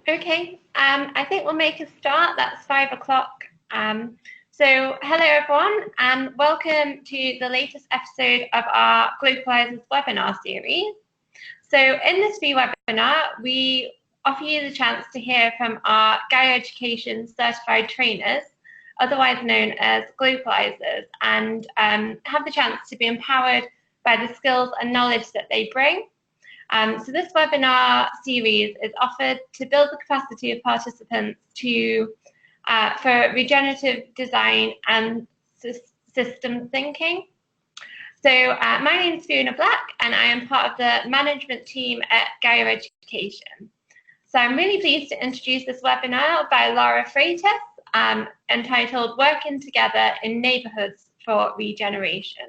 Okay, I think we'll make a start. That's 5 o'clock. So hello everyone and welcome to the latest episode of our Glocalisers webinar series. So in this free webinar, we offer you the chance to hear from our Gaia Education certified trainers, otherwise known as Glocalisers, and have the chance to be empowered by the skills and knowledge that they bring. So this webinar series is offered to build the capacity of participants for regenerative design and system thinking. So my name is Fiona Black and I am part of the management team at Gaia Education. So I'm really pleased to introduce this webinar by Lara Freitas, entitled Working Together in Neighbourhoods for Regeneration.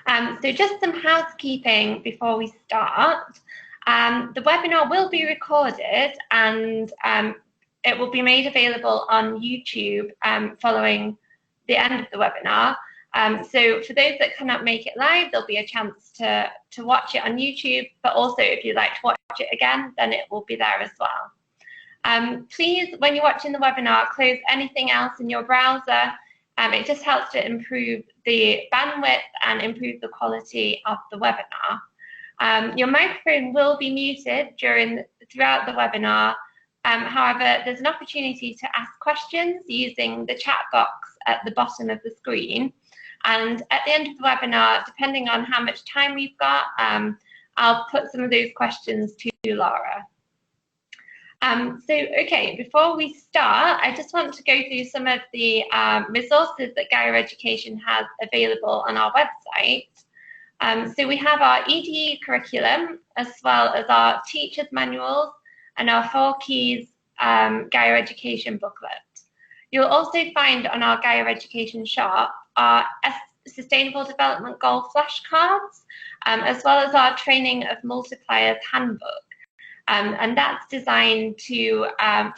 So just some housekeeping before we start. The webinar will be recorded and it will be made available on YouTube following the end of the webinar. So for those that cannot make it live, there'll be a chance to watch it on YouTube, but also if you'd like to watch it again, then it will be there as well. Please, when you're watching the webinar, close anything else in your browser. It just helps to improve the bandwidth and improve the quality of the webinar. Your microphone will be muted throughout the webinar. However, there's an opportunity to ask questions using the chat box at the bottom of the screen. And at the end of the webinar, depending on how much time we've got, I'll put some of those questions to Lara. Okay, before we start, I just want to go through some of the resources that Gaia Education has available on our website. So we have our EDE curriculum, as well as our teacher's manuals and our 4 Keys Gaia Education booklet. You'll also find on our Gaia Education shop our Sustainable Development Goal flashcards, as well as our Training of Multipliers handbook. And that's designed to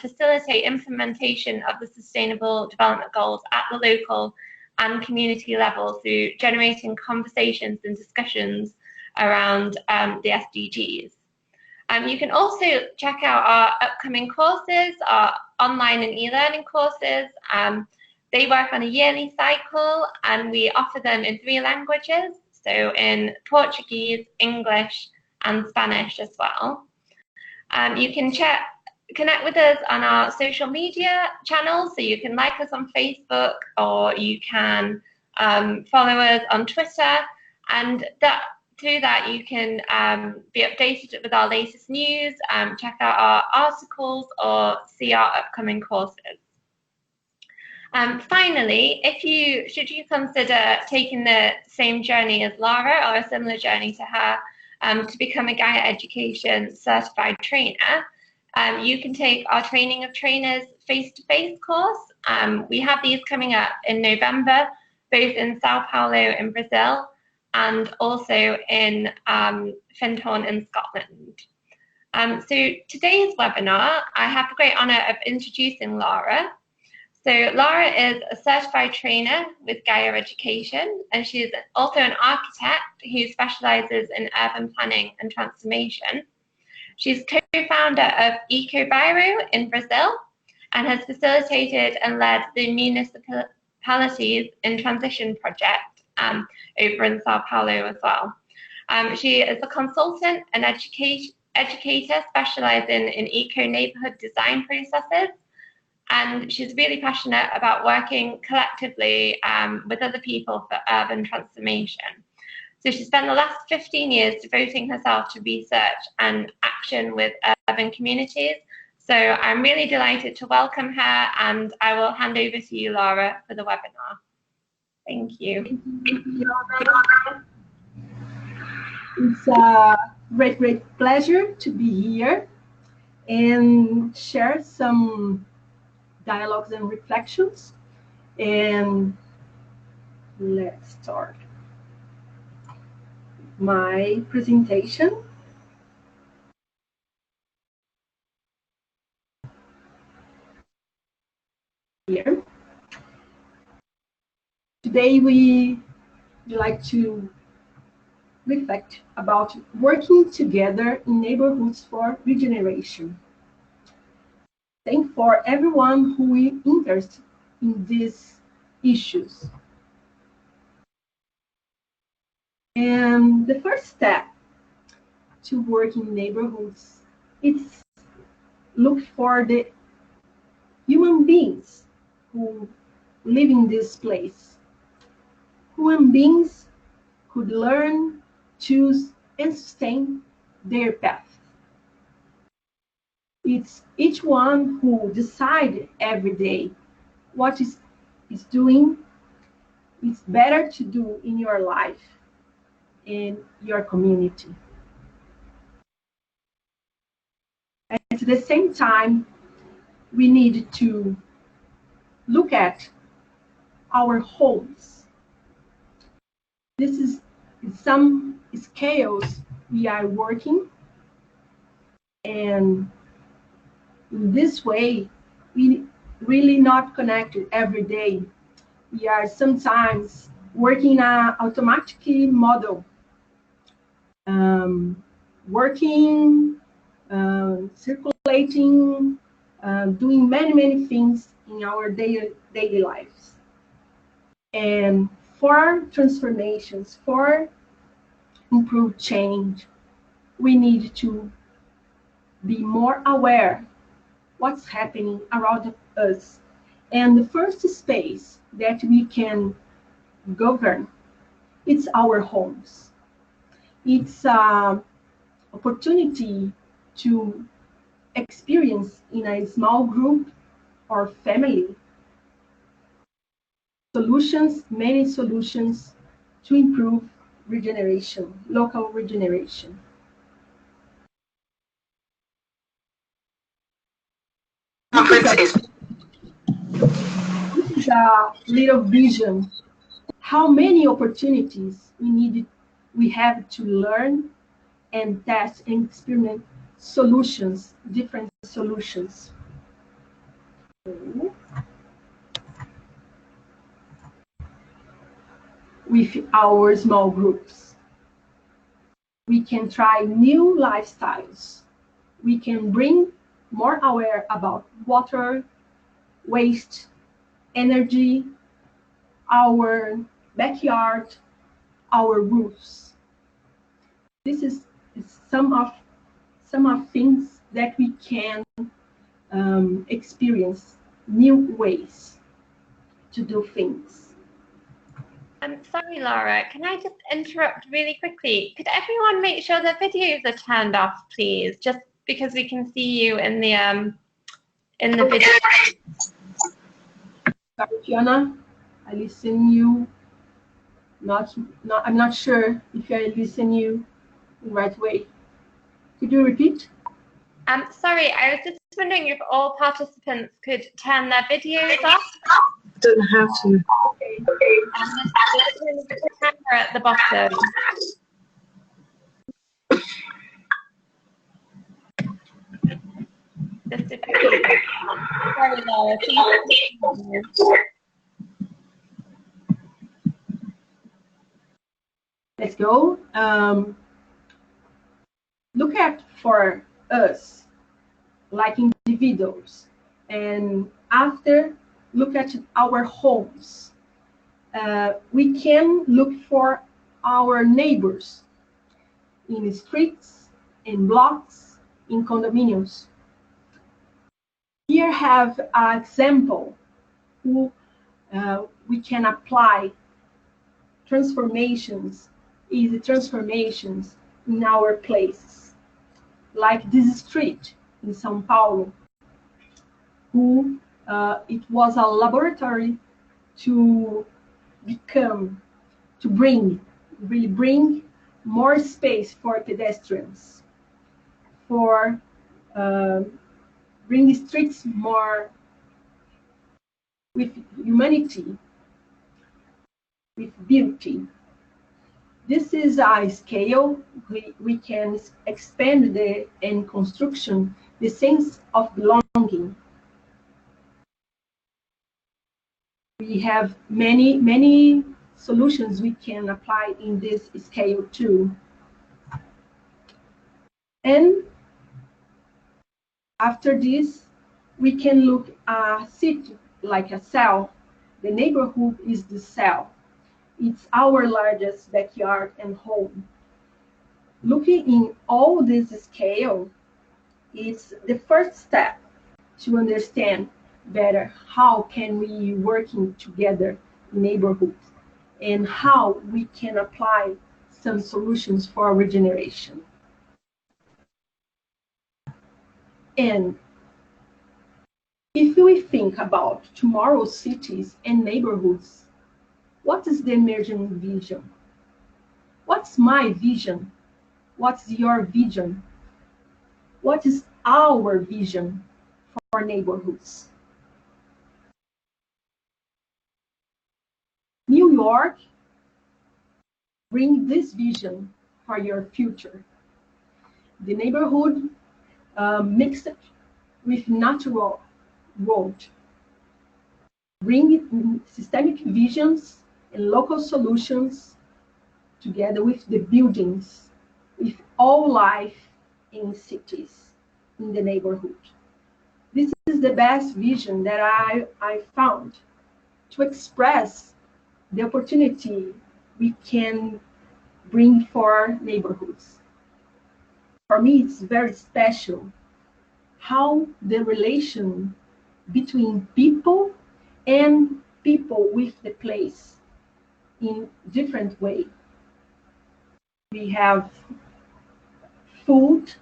facilitate implementation of the Sustainable Development Goals at the local and community level through generating conversations and discussions around the SDGs. You can also check out our upcoming courses, our online and e-learning courses. They work on a yearly cycle and we offer them in 3 languages, so in Portuguese, English, and Spanish as well. You can connect with us on our social media channels, so you can like us on Facebook or you can follow us on Twitter, and through that you can be updated with our latest news, check out our articles or see our upcoming courses. Finally, should you consider taking the same journey as Lara or a similar journey to her, to become a Gaia Education certified trainer, you can take our Training of Trainers face-to-face course. We have these coming up in November, both in Sao Paulo in Brazil and also in Findhorn in Scotland. So today's webinar, I have the great honour of introducing Lara. So Lara is a certified trainer with Gaia Education, and she's also an architect who specialises in urban planning and transformation. She's co-founder of EcoBairro in Brazil and has facilitated and led the Municipalities in Transition project over in Sao Paulo as well. She is a consultant and educator specialising in eco-neighbourhood design processes. And she's really passionate about working collectively with other people for urban transformation. So she spent the last 15 years devoting herself to research and action with urban communities. So I'm really delighted to welcome her, and I will hand over to you, Lara, for the webinar. Thank you. It's a great pleasure to be here and share some dialogues and reflections. And let's start my presentation. Here. Today we would like to reflect about working together in neighborhoods for regeneration. thank for everyone who is interested in these issues. And the first step to work in neighborhoods is look for the human beings who live in this place. Human beings could learn, choose, and sustain their path. It's each one who decide every day what is doing it's better to do in your life in your community. At the same time, we need to look at our homes. This is some scales we are working, and in this way, we really not connected every day. We are sometimes working in an automatic model, working, circulating, doing many things in our daily lives. And for transformations, for improved change, we need to be more aware what's happening around us. And the first space that we can govern, it's our homes. It's an opportunity to experience in a small group or family solutions, many solutions to improve regeneration, local regeneration. This is a little vision how many opportunities we have to learn and test and experiment solutions, different solutions. With our small groups, we can try new lifestyles. We can bring more aware about water, waste, energy, our backyard, our roofs. This is some of things that we can experience new ways to do things. I'm sorry, Lara, can I just interrupt really quickly? Could everyone make sure the videos are turned off, please? Just because we can see you in the video. Sorry, Fiona, I listen you. I'm not sure if I listen you in the right way. Could you repeat? Sorry, I was just wondering if all participants could turn their videos off. Don't have to. Okay. There's a camera at the bottom. Just if you could. Sorry, Lara, please. Let's go. Look at for us, like individuals, and after look at our homes. We can look for our neighbors in streets, in blocks, in condominiums. Here have an example who we can apply transformations, easy transformations in our places. Like this street in São Paulo, who it was a laboratory to bring more space for pedestrians, for bring streets more with humanity, with beauty. This is a scale we can expand in construction the sense of belonging. We have many solutions we can apply in this scale too. And after this, We can look at a city like a cell. The neighborhood is the cell. It's our largest backyard and home. Looking in all this scale, it's the first step to understand better how can we working together in neighborhoods and how we can apply some solutions for regeneration. And if we think about tomorrow's cities and neighborhoods, what is the emerging vision? What's my vision? What's your vision? What is our vision for neighborhoods? New York, bring this vision for your future. The neighborhood mixed with natural world. Bring systemic visions and local solutions together with the buildings, with all life in cities, in the neighborhood. This is the best vision that I found to express the opportunity we can bring for neighborhoods. For me, it's very special how the relation between people and people with the place in different way. We have food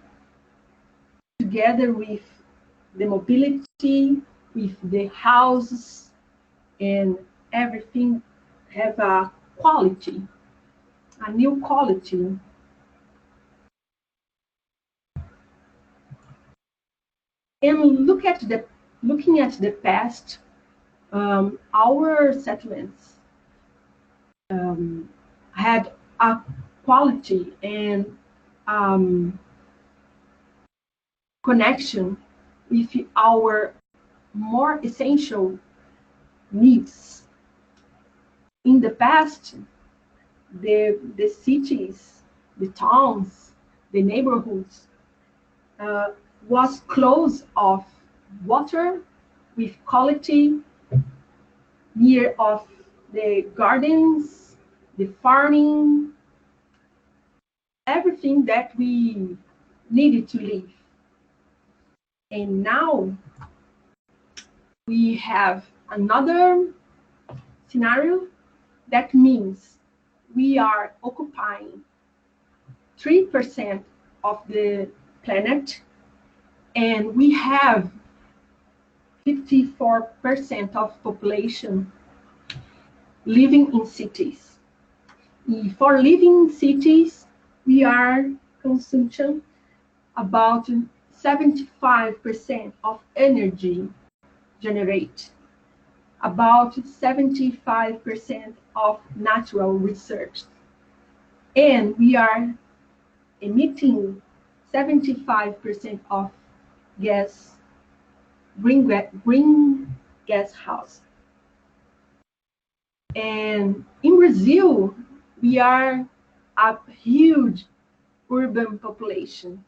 together with the mobility, with the houses, and everything have a quality, a new quality. And looking at the past, our settlements had a quality and connection with our more essential needs. In the past, the cities, the towns, the neighborhoods was close of water with quality, near of the gardens, the farming, everything that we needed to live. And now we have another scenario that means we are occupying 3% of the planet, and we have 54% of population living in cities. For living in cities, we are consuming about 75% of energy generate, about 75% of natural research. And we are emitting 75% of gas, green gas house. And in Brazil, we are a huge urban population.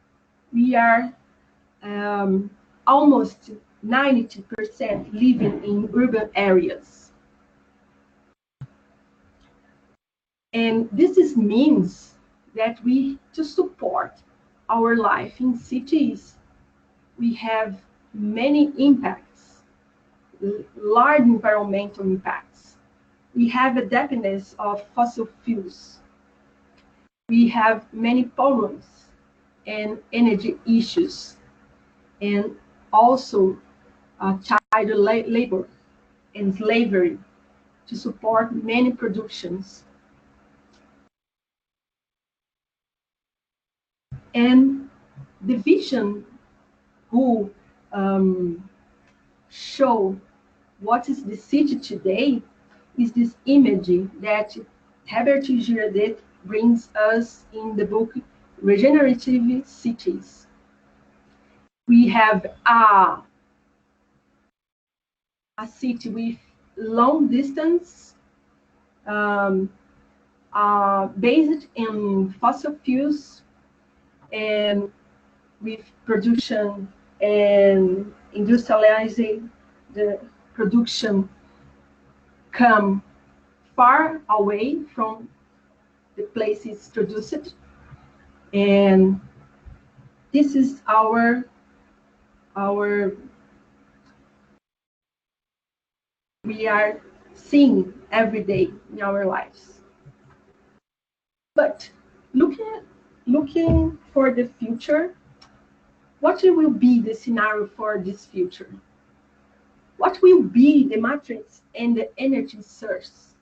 We are almost 90% living in urban areas. And this means that to support our life in cities, we have many impacts, large environmental impacts. We have a dependence of fossil fuels. We have many pollutants and energy issues, and also child labor and slavery to support many productions. And the vision who show what is the city today is this image that Herbert Girardet brings us in the book Regenerative Cities. We have a city with long distance, based in fossil fuels, and with production and industrializing the production come far away from the places produced, and this is our we are seeing every day in our lives. But looking for the future, what will be the scenario for this future? What will be the matrix and the energy source?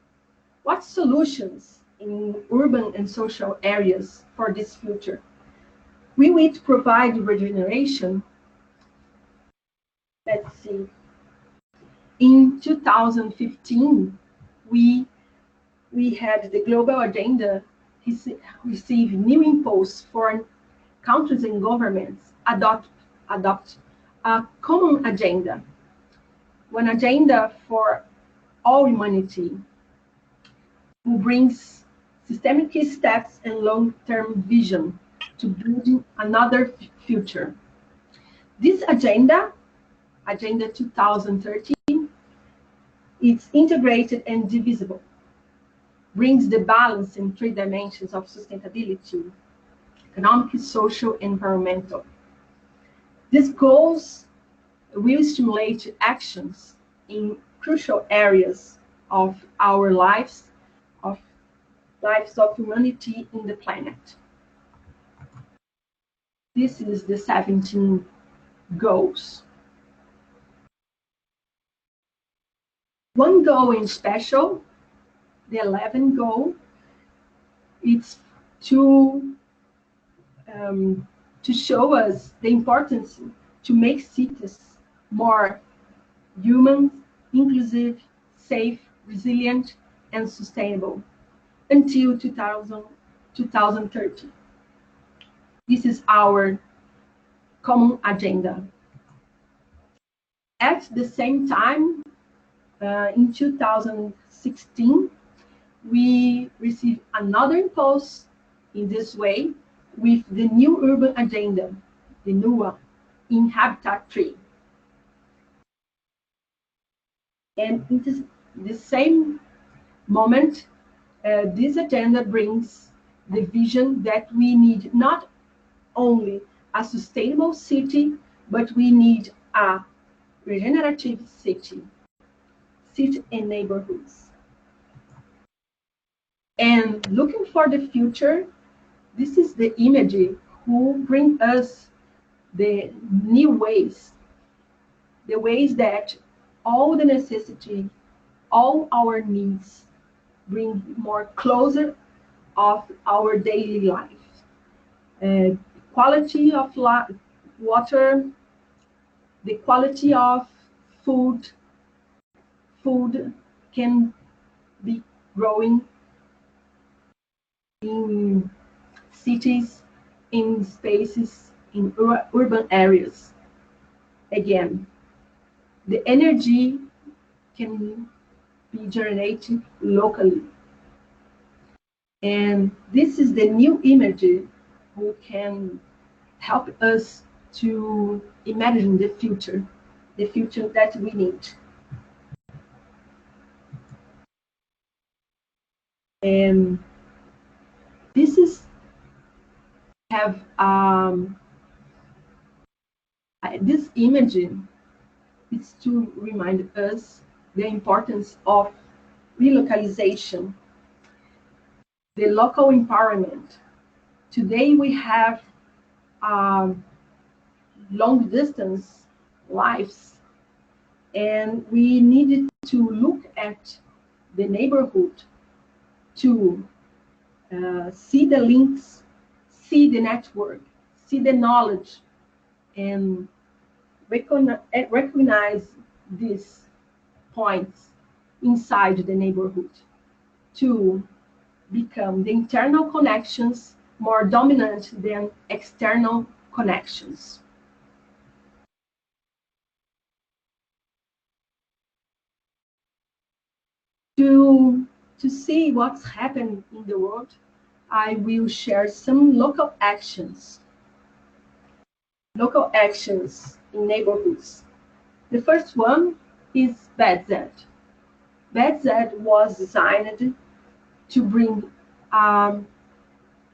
What solutions in urban and social areas for this future? Will it provide regeneration? Let's see. In 2015, we had the global agenda receive new impulse for countries and governments adopt a common agenda, one agenda for all humanity, who brings systemic steps and long-term vision to building another future. This agenda, Agenda 2030, is integrated and divisible, brings the balance in three dimensions of sustainability: economic, social, environmental. These goals will stimulate actions in crucial areas of our lives of humanity in the planet. This is the 17 goals. One goal in special, the 11th goal, it's to show us the importance to make cities more human, inclusive, safe, resilient, and sustainable until 2030. This is our common agenda. At the same time, in 2016, we received another impulse in this way with the new urban agenda, the NUA, in Habitat 3. And in the same moment, this agenda brings the vision that we need not only a sustainable city, but we need a regenerative city and neighborhoods. And looking for the future, this is the image who bring us the new ways, the ways that all the necessity, all our needs bring more closer of our daily life. Quality of water, the quality of food can be growing in cities, in spaces, in urban areas. Again, the energy can be generated locally. And this is the new image who can help us to imagine the future that we need. And this is this image is to remind us the importance of relocalization, the local empowerment. Today we have long distance lives, and we needed to look at the neighborhood to see the links, see the network, see the knowledge, and recognize these points inside the neighborhood to become the internal connections more dominant than external connections. To see what's happening in the world, I will share some local actions in neighborhoods. The first one is BedZ. BedZ was designed to bring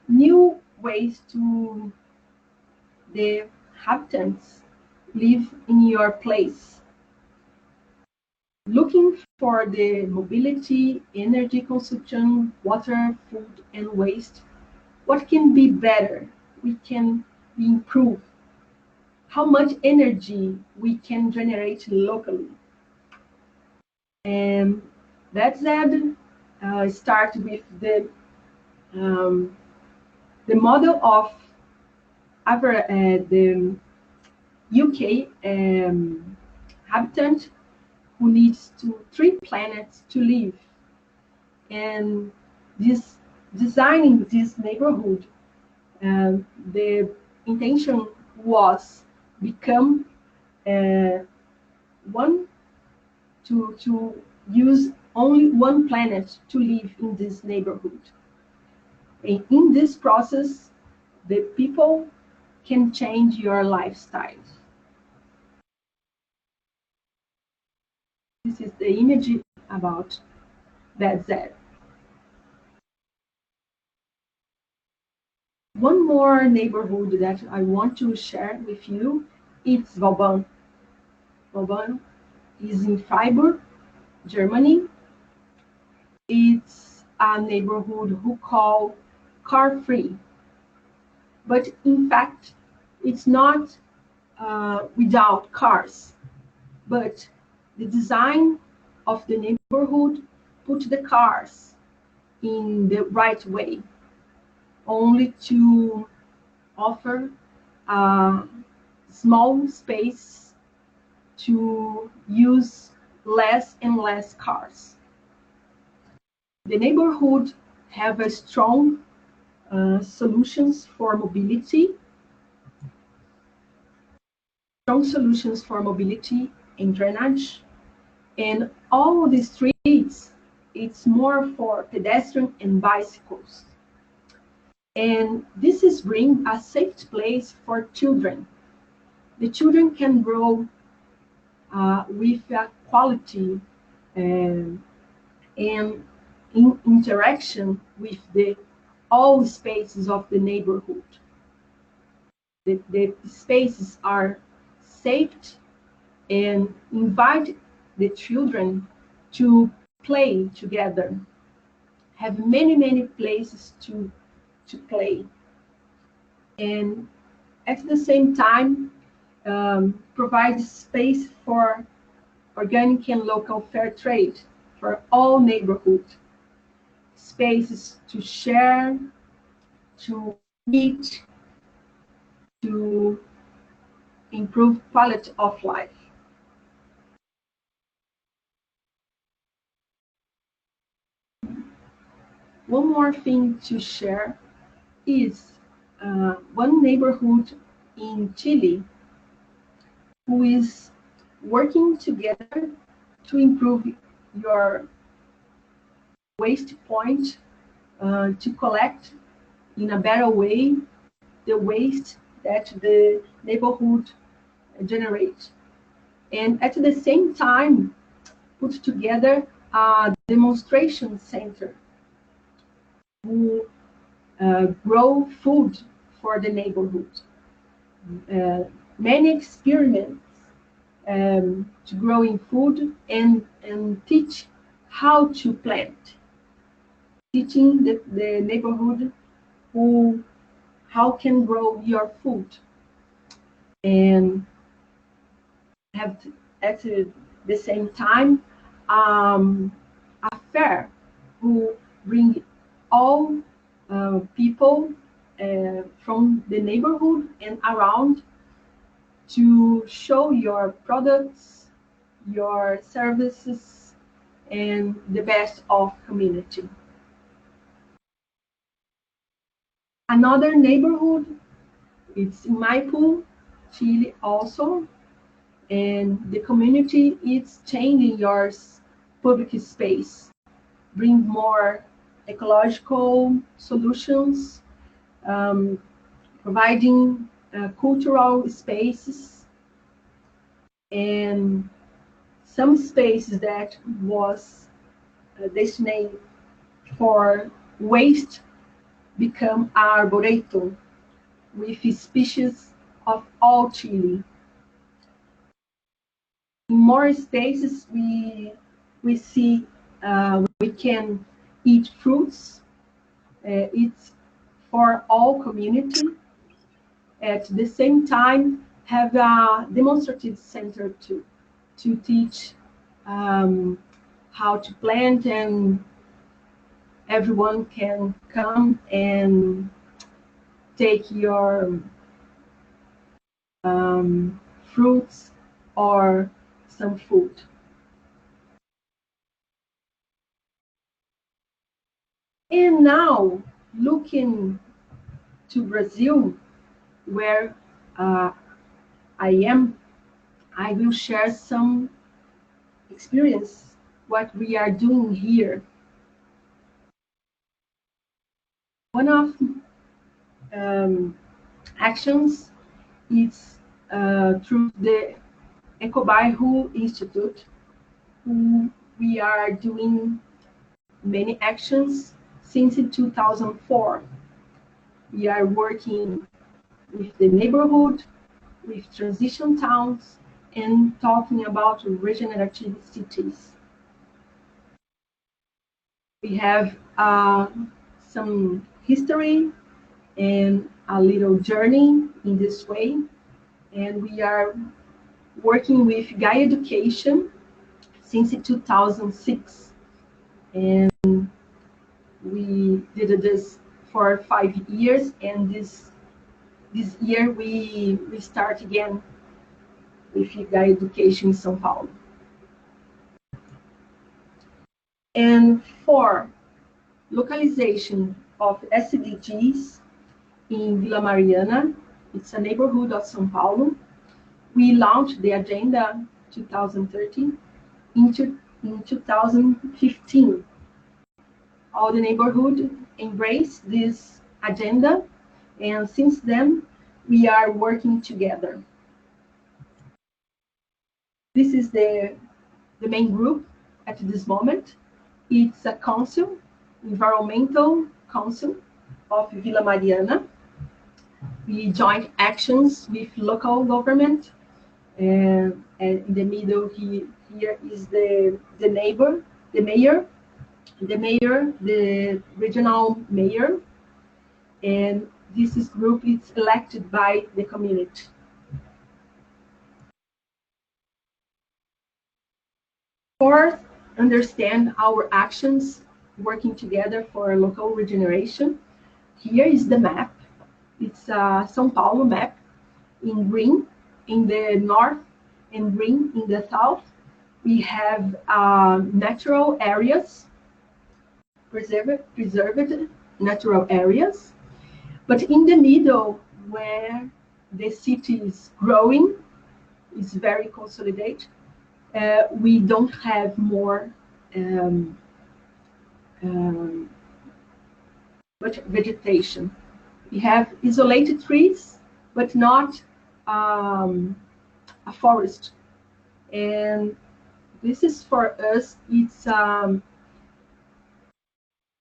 new ways to the inhabitants live in your place. Looking for the mobility, energy consumption, water, food, and waste. What can be better? We can improve how much energy we can generate locally. And that said, start with the model of the UK habitant who needs 3 planets to live. And this designing this neighborhood, the intention was become one to use only 1 planet to live in this neighborhood. And in this process, the people can change your lifestyle. This is the image about BedZ. One more neighborhood that I want to share with you is Vauban. Vauban is in Freiburg, Germany. It's a neighborhood who call car-free. But in fact, it's not without cars, but the design of the neighborhood put the cars in the right way, only to offer a small space to use less and less cars. The neighborhood have a strong solutions for mobility and drainage, and all the streets, it's more for pedestrian and bicycles. And this is bring a safe place for children. The children can grow with a quality and in interaction with all spaces of the neighborhood. The spaces are safe and invite the children to play together, have many places to play, and at the same time provide space for organic and local fair trade for all neighborhoods, spaces to share, to eat, to improve quality of life. One more thing to share is one neighborhood in Chile who is working together to improve your waste point, to collect in a better way the waste that the neighborhood generates. And at the same time, put together a demonstration center who grow food for the neighborhood. Many experiments to growing food and teach how to plant, teaching the neighborhood how can grow your food, and have at the same time a fair who bring all people from the neighborhood and around to show your products, your services, and the best of community. Another neighborhood, it's in Maipo, Chile also, and the community is changing your public space, bring more ecological solutions, providing cultural spaces, and some spaces that was destined for waste become arboretum with species of all Chile. In more spaces, we see we can eat fruits. It's for all community. At the same time, have a demonstrative center to teach how to plant, and everyone can come and take your fruits or some food. And now, looking to Brazil, where I am, I will share some experience, what we are doing here. One of actions is through the Ecobairro Institute, who we are doing many actions since 2004. We are working with the neighborhood, with transition towns, and talking about regenerative cities. We have some history and a little journey in this way, and we are working with Gaia education since 2006, and we did this for 5 years, and this year we start again with Gaia education in São Paulo. And for localization of SDGs in Vila Mariana, it's a neighborhood of São Paulo. We launched the Agenda 2030 in 2015. All the neighborhood embraced this agenda, and since then, we are working together. This is the main group at this moment. It's a council, environmental council of Vila Mariana. We joined actions with local government, and in the middle here is the mayor, the regional mayor, and this group is elected by the community. For understand our actions working together for local regeneration, here is the map. It's a São Paulo map in green in the north and green in the south. We have natural areas, preserved natural areas, but in the middle, where the city is growing, is very consolidated. We don't have more much vegetation. We have isolated trees, but not a forest. And this is for us, it's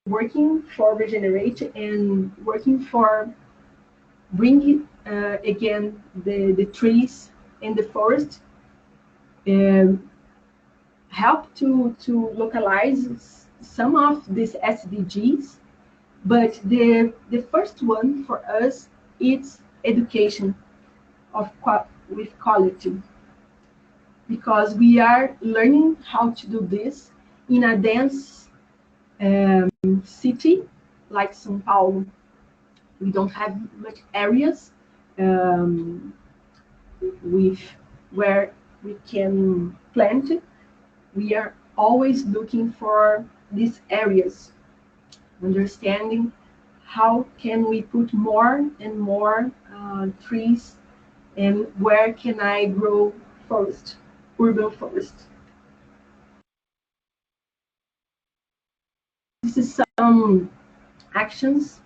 working for regeneration and working for bringing again the trees and the forest, help to localize some of these SDGs. But the first one for us is education with quality, because we are learning how to do this in a dense city like São Paulo. We don't have much areas with where we can plant. We are always looking for these areas, understanding how can we put more and more trees, and where can I grow forest, urban forest. This is some actions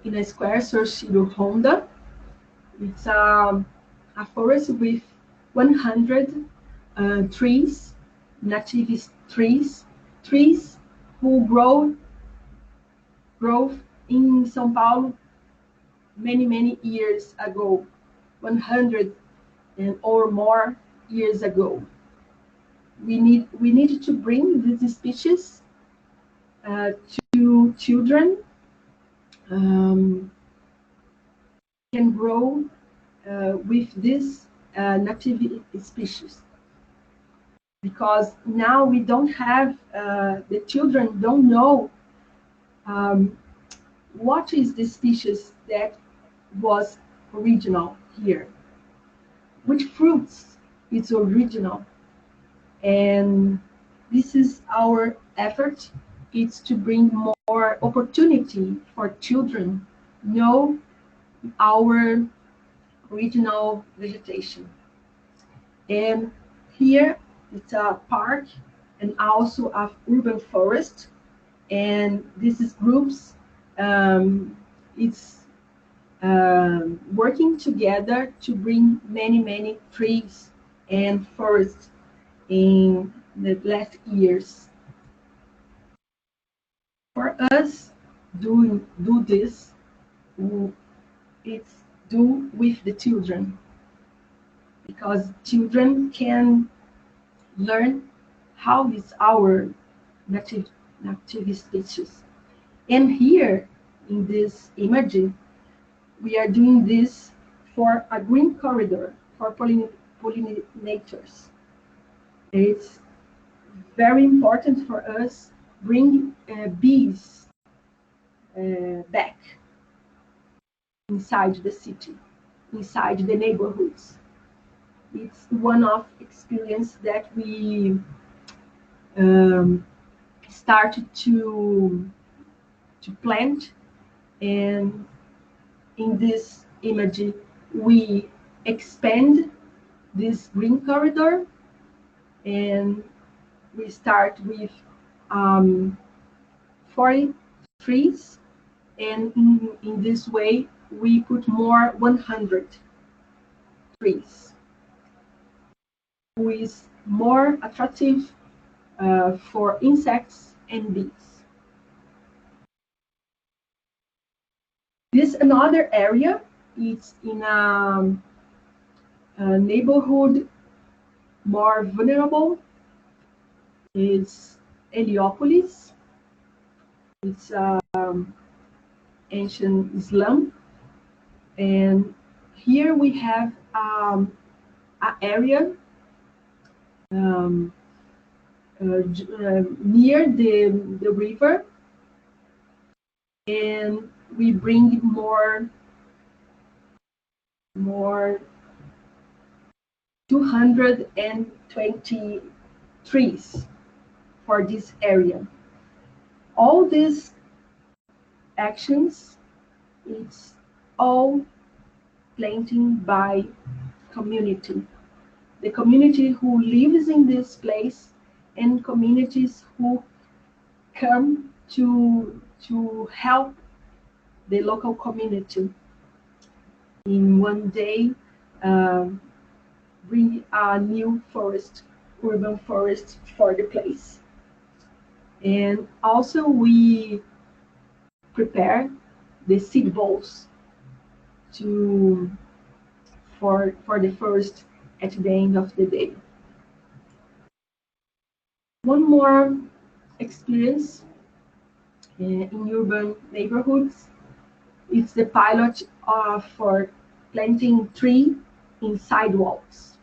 in a square Sorciro Honda. It's a forest with 100 trees, native trees, trees who grow in São Paulo many years ago, 100 or more years ago. We need to bring these species to children, can grow with this native species, because now we don't have, the children don't know what is the species that was original here, which fruits is original. And this is our effort. It's to bring more opportunity for children know our original vegetation. And here it's a park and also a urban forest. And this is groups, it's working together to bring many trees and forests in the last years. For us, do this, it's do with the children, because children can learn how is our native species. And here in this image, we are doing this for a green corridor for pollinators. It's very important for us bring bees back inside the city, inside the neighborhoods. It's one of experience that we started to plant, and in this image we expand this green corridor, and we start with 40 trees, and in this way we put more 100 trees, who is more attractive for insects and bees. This another area, it's in a neighborhood more vulnerable. It's Heliópolis. It's ancient Islam, and here we have an area near the river, and we bring more 220 trees for this area. All these actions, it's all planting by community. The community who lives in this place, and communities who come to help the local community in one day, bring a new forest, urban forest for the place. And also we prepare the seed balls for the forest at the end of the day. One more experience in urban neighborhoods, it's the pilot for planting tree in sidewalks.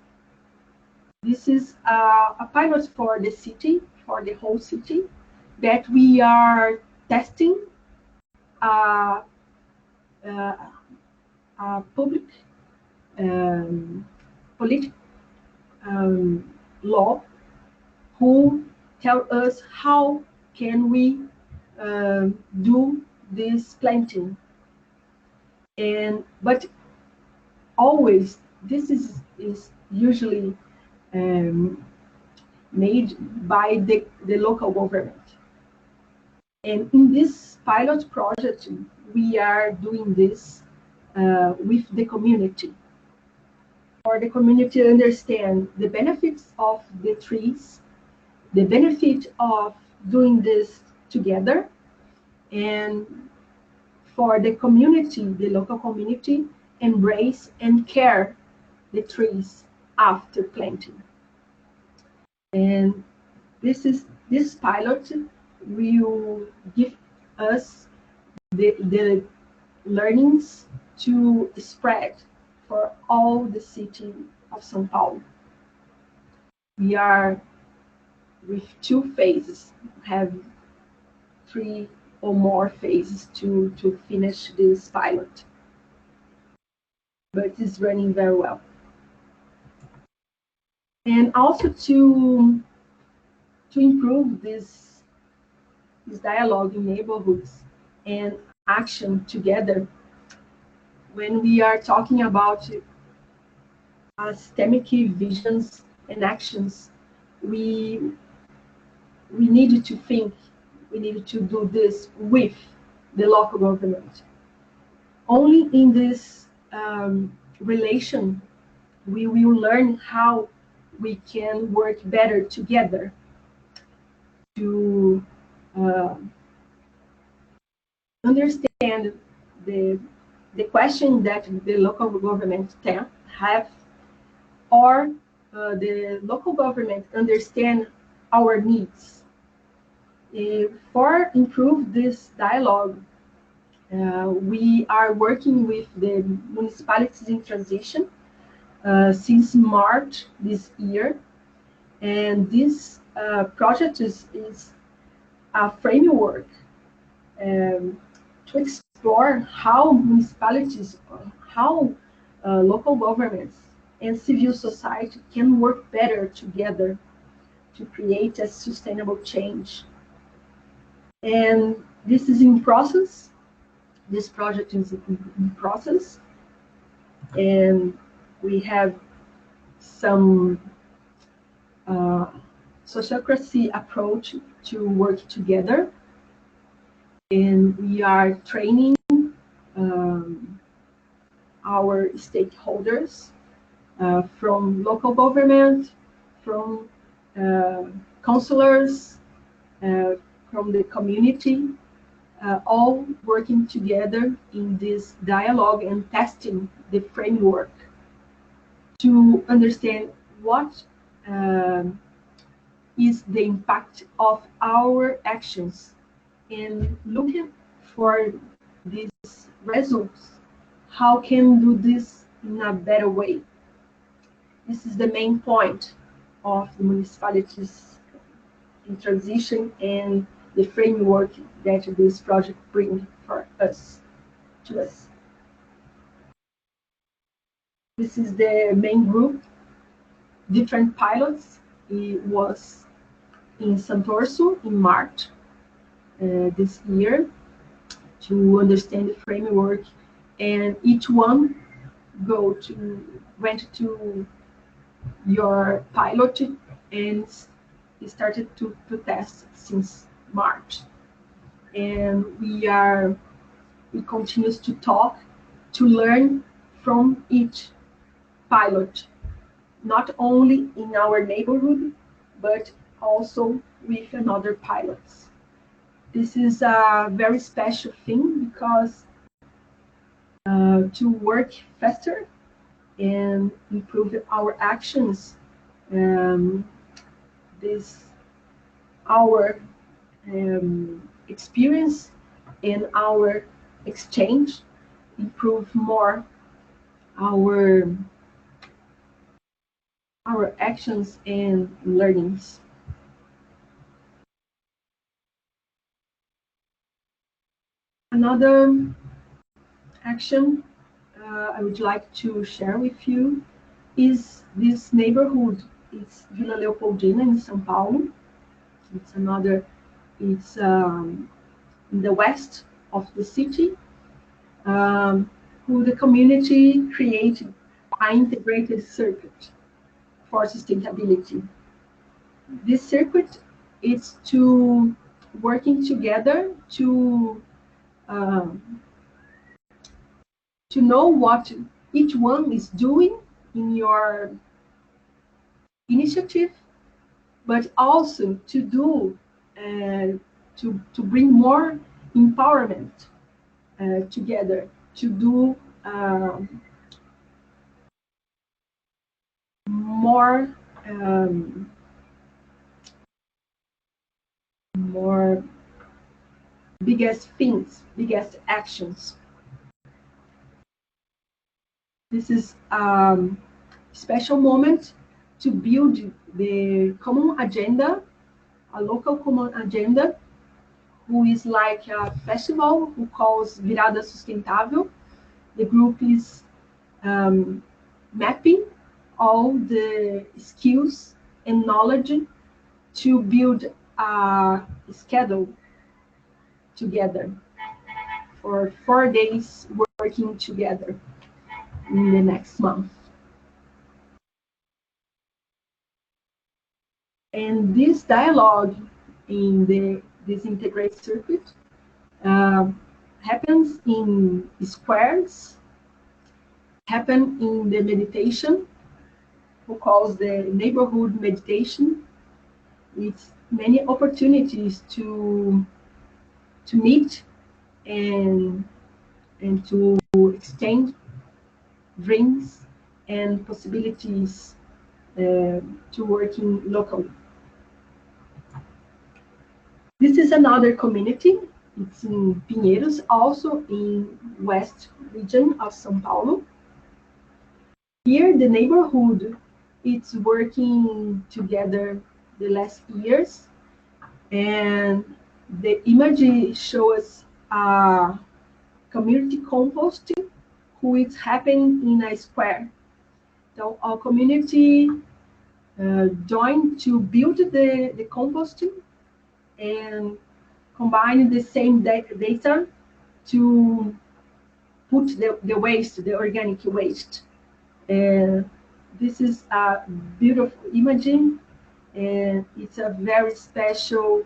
This is a pilot for the city, for the whole city, that we are testing a public political law, who tell us how can we do this planting. But always this is usually made by the local government. And in this pilot project, we are doing this with the community for the community to understand the benefits of the trees, the benefit of doing this together, and for the community, the local community, embrace and care the trees after planting. And this pilot will give us the learnings to spread for all the city of São Paulo. We are with 2 phases, have 3 or more phases to finish this pilot. But it's running very well. And also to improve this dialogue in neighborhoods and action together, when we are talking about systemic visions and actions, we needed to think, we needed to do this with the local government. Only in this relation, we will learn how we can work better together to understand the question that the local government have, or the local government understand our needs. For improve this dialogue, we are working with the municipalities in transition since March this year, and this project is a framework to explore how municipalities, how local governments and civil society can work better together to create a sustainable change. And this is in process. This project is in process, and we have some sociocracy approach to work together, and we are training our stakeholders from local government, from counselors, from the community, all working together in this dialogue and testing the framework to understand what is the impact of our actions, and looking for these results. How can we do this in a better way? This is the main point of the municipalities in transition and the framework that this project brings for us, to us. This is the main group. Different pilots. It was in Santorso in March this year to understand the framework, and each one went to your pilot and started to test since March. And we continue to talk, to learn from each pilot, not only in our neighborhood, but also with another pilots. This is a very special thing because to work faster and improve our actions, our experience and our exchange improve more our actions and learnings. Another action I would like to share with you is this neighborhood. It's Vila Leopoldina in São Paulo. It's in the west of the city, who the community created an integrated circuit for sustainability. This circuit is to working together to know what each one is doing in your initiative, but also to do to bring more empowerment together, to do more more biggest things, biggest actions. This is special moment to build the common agenda, a local common agenda, who is like a festival who calls Virada Sustentável. The group is mapping all the skills and knowledge to build a schedule together for 4 days working together in the next month. And this dialogue in this integrated circuit happens in squares, happen in the meditation, who calls the neighborhood meditation. It's many opportunities to meet and to exchange dreams and possibilities to working locally. This is another community. It's in Pinheiros, also in west region of São Paulo. Here, the neighborhood, it's working together the last years, and the image shows a community composting, who is happening in a square. So our community joined to build the composting and combine the same data to put the waste, the organic waste. This is a beautiful imaging, and it's a very special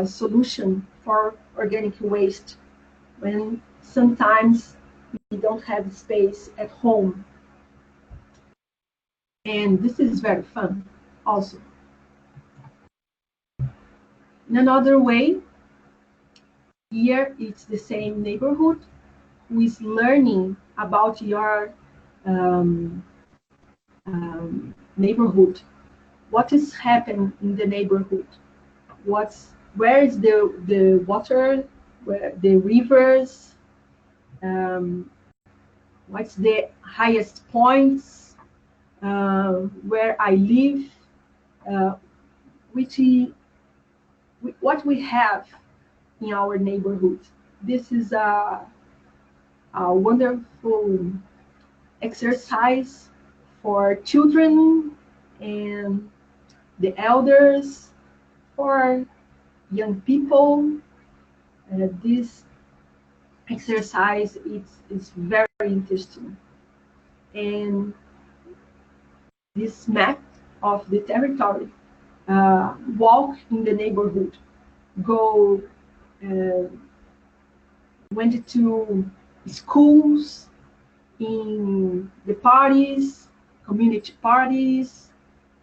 solution for organic waste when sometimes we don't have space at home. And this is very fun also. In another way, here it's the same neighborhood who is learning about your neighborhood. What is happening in the neighborhood? Where is the water, where the rivers, what's the highest points, where I live, what we have in our neighborhood. This is a wonderful exercise for children and the elders, for young people. This exercise is very interesting. And this map of the territory, walk in the neighborhood, go went to schools, in the parties, community parties,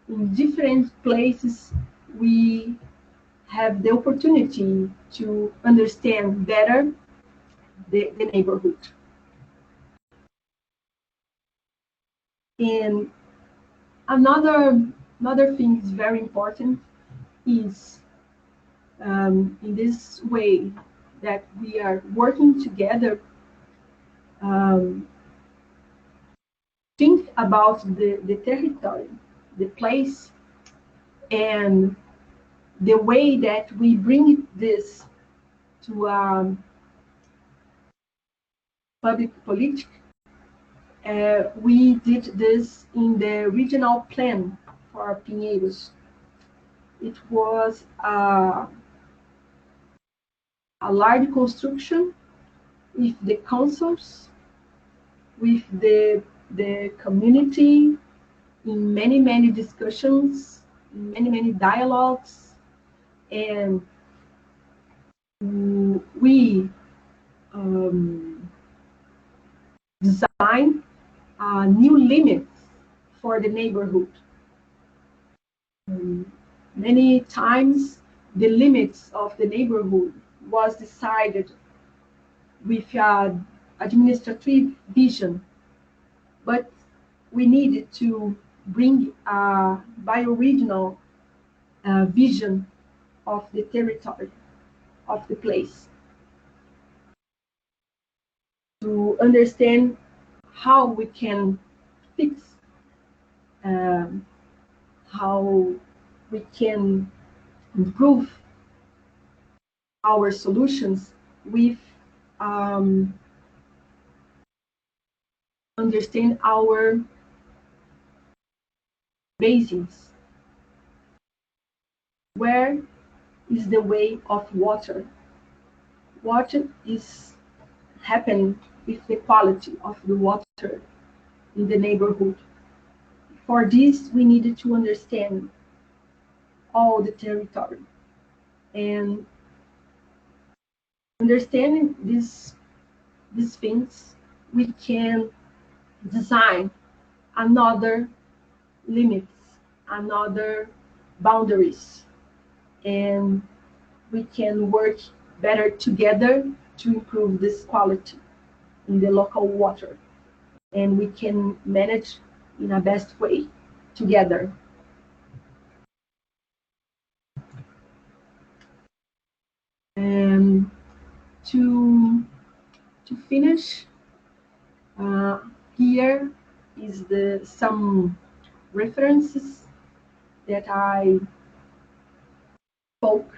in different places. We have the opportunity to understand better the neighborhood. And another thing is very important is in this way that we are working together, think about the territory, the place, and the way that we bring this to public politics. We did this in the regional plan for Pinheiros. It was a large construction with the councils, with the community, in many discussions, many dialogues, and we design new limits for the neighborhood. Many times the limits of the neighborhood was decided with administrative vision, but we needed to bring a bioregional vision of the territory, of the place, to understand how we can fix, how we can improve our solutions with understand our basins. Where is the way of water? What is happening with the quality of the water in the neighborhood? For this, we needed to understand all the territory. And understanding these things, we can design another limits, another boundaries, and we can work better together to improve this quality in the local water, and we can manage in a best way together. And to finish, here is some references that I spoke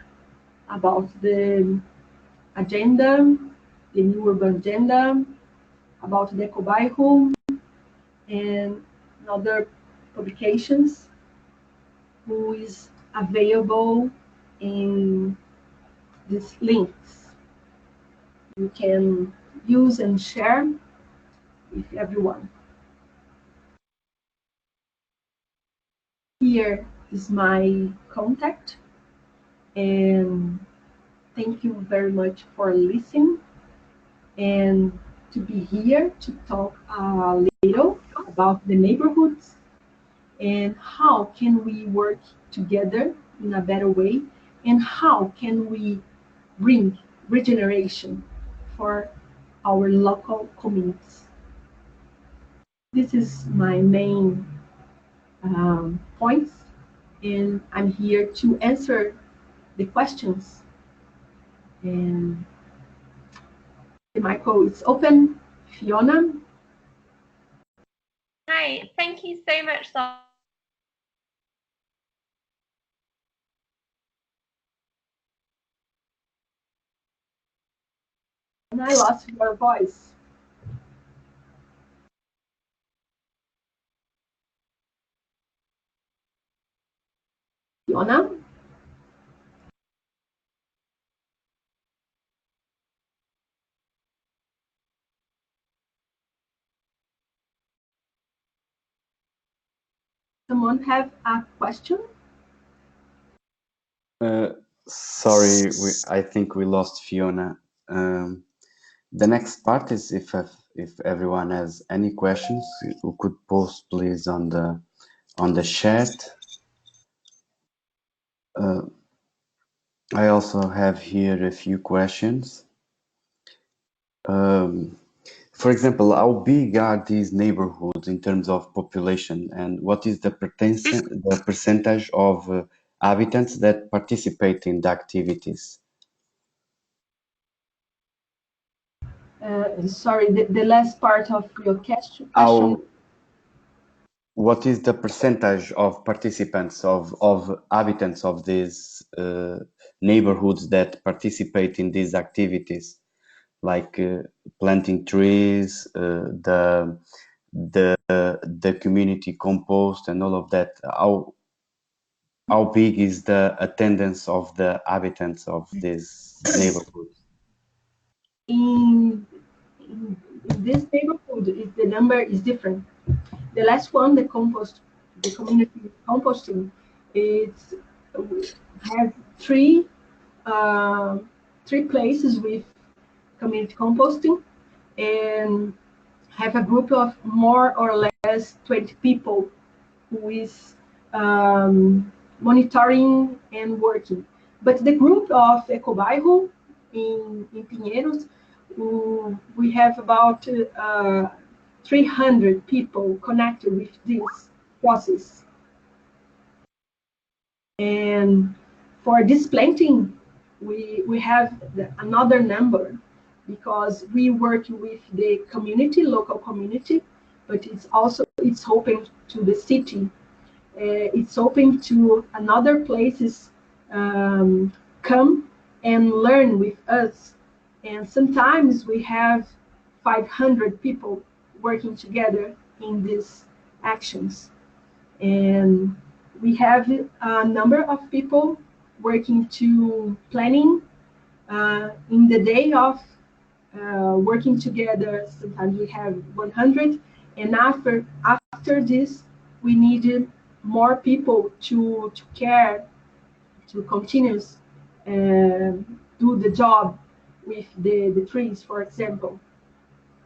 about the agenda, the new urban agenda, about the ecobairro, and other publications who is available in these links. You can use and share with everyone. Here is my contact, and thank you very much for listening and to be here to talk a little about the neighborhoods and how can we work together in a better way, and how can we bring regeneration for our local communities. This is my main points, and I'm here to answer the questions. And the micro is open. Fiona? Hi, thank you so much, Lara. And I lost your voice. Fiona? Someone have a question? Sorry, I think we lost Fiona. The next part is if everyone has any questions, you could post please on the chat. I also have here a few questions. For example, how big are these neighborhoods in terms of population, and what is the percentage of inhabitants that participate in the activities? Sorry, the last part of your question. What is the percentage of participants, of inhabitants of these neighborhoods that participate in these activities, like planting trees, the community compost, and all of that? How big is the attendance of the inhabitants of these neighborhoods? In this neighborhood, the number is different. The last one, the community composting, it has three places with community composting, and have a group of more or less 20 people who is monitoring and working. But the group of Ecobairro in Pinheiros, we have about 300 people connected with this process. And for this planting, we have another number, because we work with the community, local community, but it's open to the city. It's open to another places come and learn with us. And sometimes we have 500 people working together in these actions. And we have a number of people working to planning in the day of working together. Sometimes we have 100, and after this, we needed more people to care, to continue do the job with the trees, for example.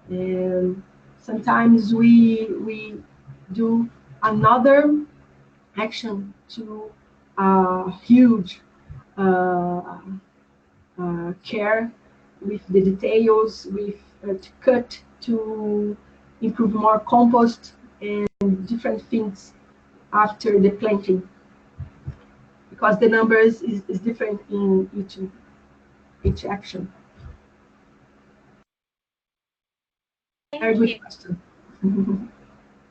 And sometimes we do another action to huge care with the details, with to cut, to improve more compost and different things after the planting, because the numbers is different in each action. Very good question.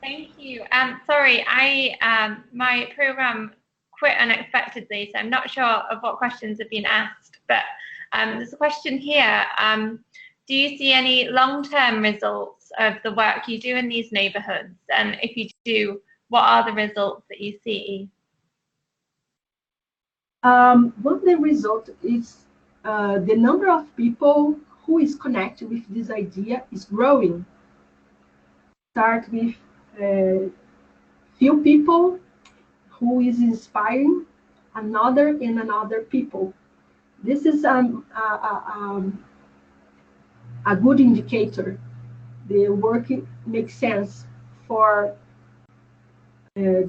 Thank you. Sorry, my program quit unexpectedly, so I'm not sure of what questions have been asked, but there's a question here. Do you see any long-term results of the work you do in these neighborhoods? And if you do, what are the results that you see? One of the results is the number of people who is connected with this idea is growing. Start with few people who is inspiring another and another people. This is a good indicator. The work makes sense for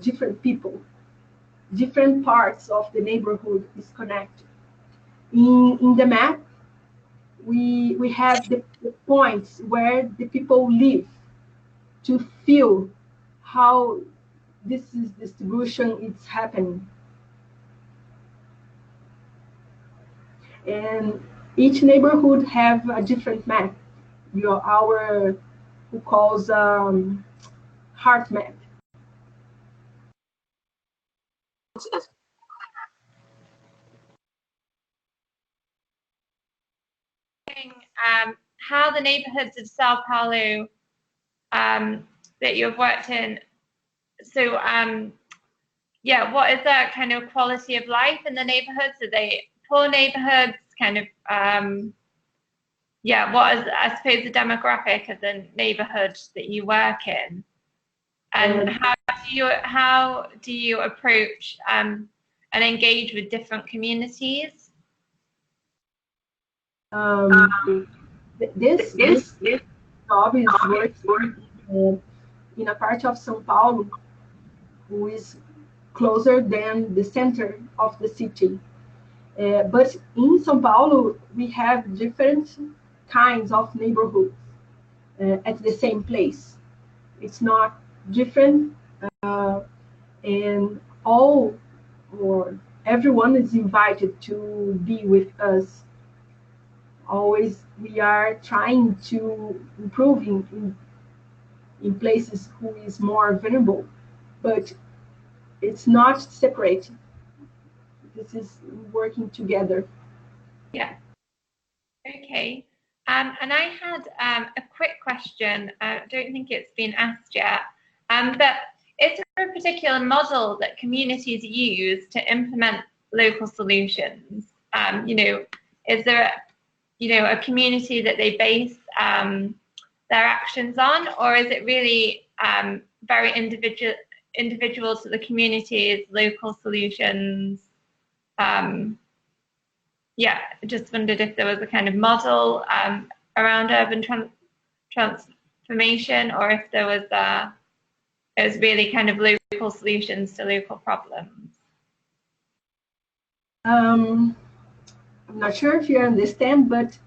different people. Different parts of the neighborhood is connected. In the map, we have the points where the people live, to feel how this is distribution is happening. And each neighborhood have a different map. Our who calls heart map. How the neighborhoods of Sao Paulo that you've worked in, so yeah, what is that kind of quality of life in the neighborhoods? Are they poor neighborhoods, kind of yeah, what is, I suppose, the demographic of the neighborhood that you work in? And how do you approach and engage with different communities? This job is working in a part of São Paulo who is closer than the center of the city. But in São Paulo, we have different kinds of neighborhoods at the same place. It's not different, and all or everyone is invited to be with us. Always, we are trying to improve in places who is more vulnerable, but it's not separate. This is working together. Yeah. Okay. And I had a quick question. I don't think it's been asked yet. But is there a particular model that communities use to implement local solutions? You know, is there a community that they base their actions on, or is it really very individual to the community's local solutions? Yeah, I just wondered if there was a kind of model around urban transformation, or if there was it was really kind of local local solutions to local problems? I'm not sure if you understand, but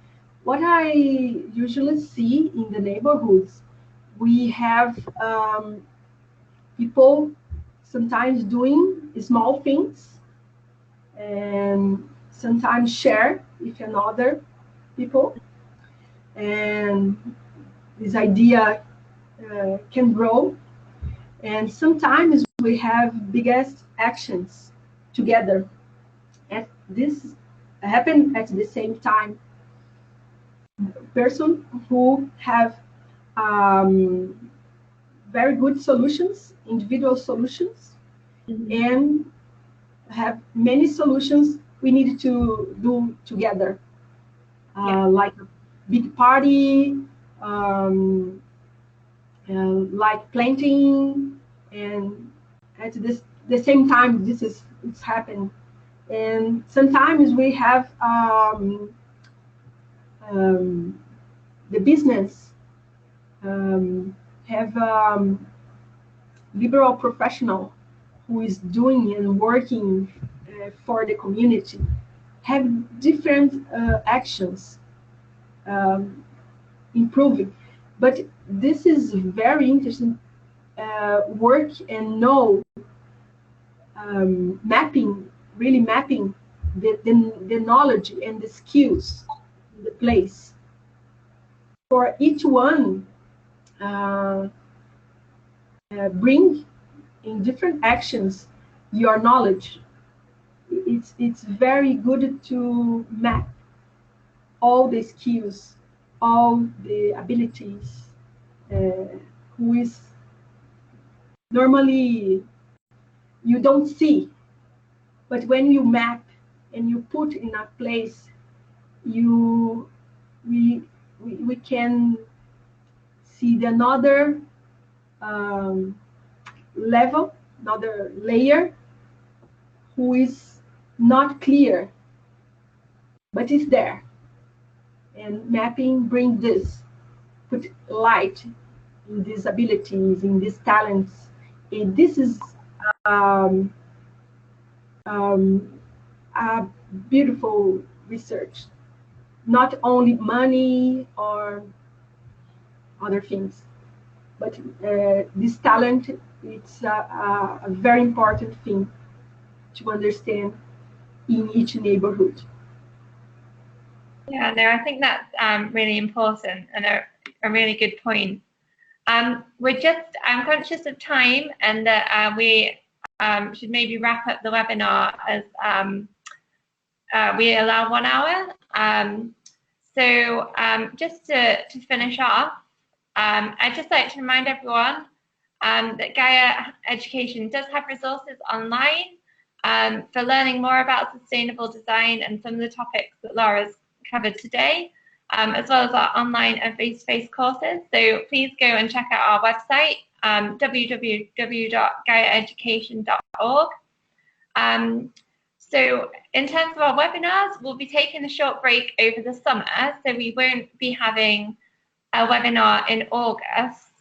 what I usually see in the neighborhoods, we have people sometimes doing small things and sometimes share with another people, and this idea can grow, and sometimes we have biggest actions together, and this happen at the same time. Person who have very good solutions, individual solutions, and have many solutions we need to do together, like a big party, like planting, and at the same time it's happened. And sometimes we have the business have liberal professional who is doing and working for the community, have different actions improving. But this is very interesting work, and mapping, really mapping the knowledge and the skills in the place. For each one, bring in different actions your knowledge. It's very good to map all the skills, all the abilities, who is normally you don't see, but when you map and you put in a place, we can see another level, another layer, who is not clear, but is there. And mapping brings this, put light in these abilities, in these talents. And this is a beautiful research, not only money or other things, but this talent, it's a very important thing to understand in each neighborhood. Yeah, no, I think that's really important and a really good point. I'm conscious of time, and that we should maybe wrap up the webinar as we allow 1 hour. So just to finish off, I'd just like to remind everyone that Gaia Education does have resources online for learning more about sustainable design and some of the topics that Lara's covered today, as well as our online and face-to-face courses. So please go and check out our website, www.gaiaeducation.org. So in terms of our webinars, we'll be taking a short break over the summer, so we won't be having a webinar in August,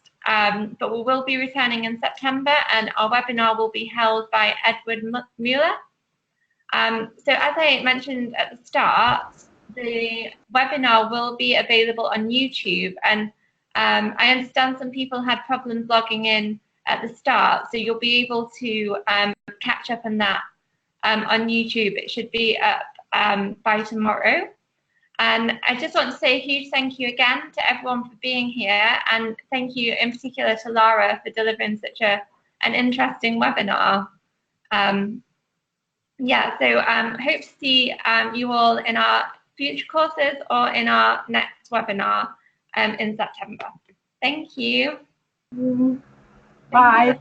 but we will be returning in September, and our webinar will be held by Edward Mueller. So as I mentioned at the start, the webinar will be available on YouTube, and I understand some people had problems logging in at the start, so you'll be able to catch up on that on YouTube. It should be up by tomorrow. And I just want to say a huge thank you again to everyone for being here, and thank you in particular to Lara for delivering such an interesting webinar. Yeah, so hope to see you all in our future courses or in our next webinar in September. Thank you. Bye.